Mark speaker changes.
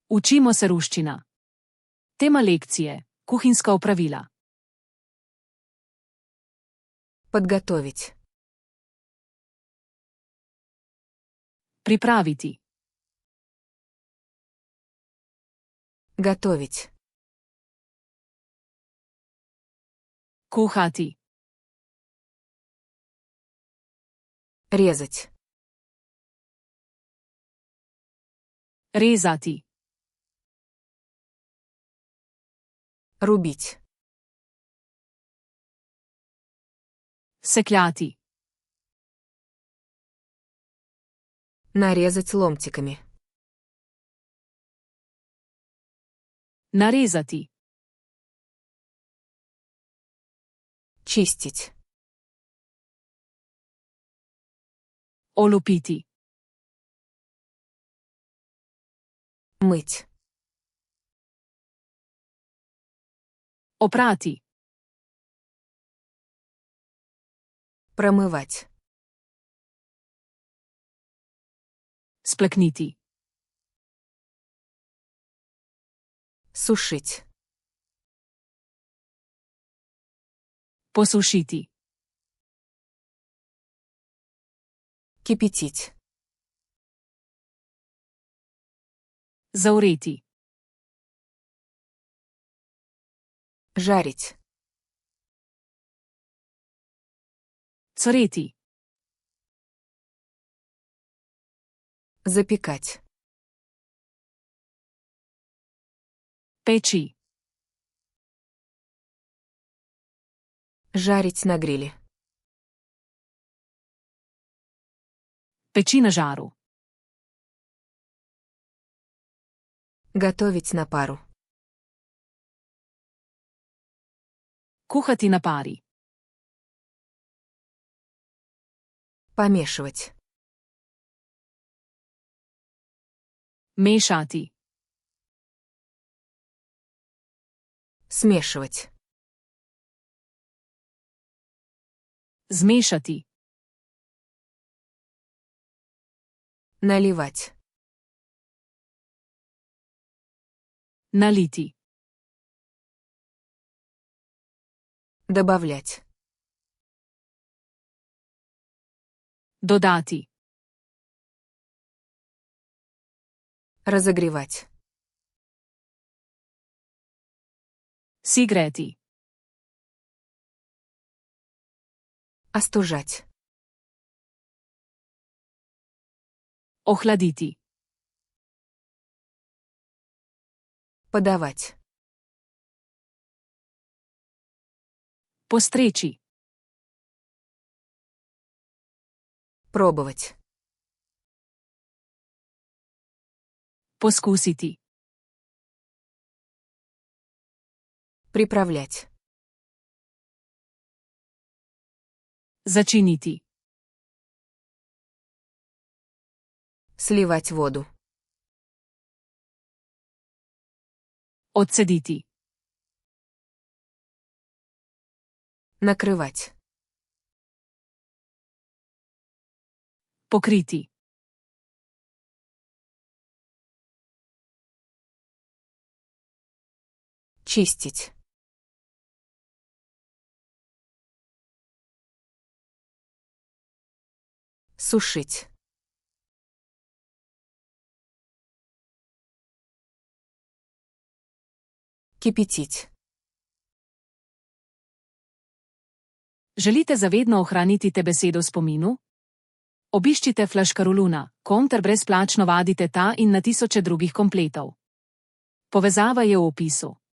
Speaker 1: Učimo se ruščina. Tema lekcije: kuhinjska opravila.
Speaker 2: Подготовить.
Speaker 1: Pripraviti.
Speaker 2: Готовить.
Speaker 1: Kuhati.
Speaker 2: Резать.
Speaker 1: Rezati.
Speaker 2: Рубить.
Speaker 1: Sekljati.
Speaker 2: Нарезать ломтиками.
Speaker 1: Narezati.
Speaker 2: Чистить.
Speaker 1: Olupiti.
Speaker 2: Мыть.
Speaker 1: Oprati.
Speaker 2: Промывать.
Speaker 1: Splakniti.
Speaker 2: Сушить.
Speaker 1: Posušiti.
Speaker 2: Кипятить.
Speaker 1: Zavreti.
Speaker 2: Жарить.
Speaker 1: Cvreti.
Speaker 2: Запекать.
Speaker 1: Peči.
Speaker 2: Жарить на гриле.
Speaker 1: Peči na žaru.
Speaker 2: Готовить на пару.
Speaker 1: Kuhati na pari.
Speaker 2: Помешивать.
Speaker 1: Mešati.
Speaker 2: Смешивать.
Speaker 1: Zmešati.
Speaker 2: Наливать.
Speaker 1: Naliti.
Speaker 2: Добавлять.
Speaker 1: Dodati.
Speaker 2: Разогревать.
Speaker 1: Sigreti.
Speaker 2: Остужать.
Speaker 1: Ohladiti.
Speaker 2: Подавать.
Speaker 1: Postreči.
Speaker 2: Пробовать.
Speaker 1: Poskusiti.
Speaker 2: Приправлять.
Speaker 1: Začiniti.
Speaker 2: Сливать воду.
Speaker 1: Odcediti.
Speaker 2: Накрывать.
Speaker 1: Pokriti.
Speaker 2: Чистить. Сушить. Кипятить.
Speaker 1: Želite zavedno ohraniti te besedo v spominu? Obiščite Flaškaroluna, ter brezplačno vadite ta in na tisoče drugih kompletov. Povezava je v opisu.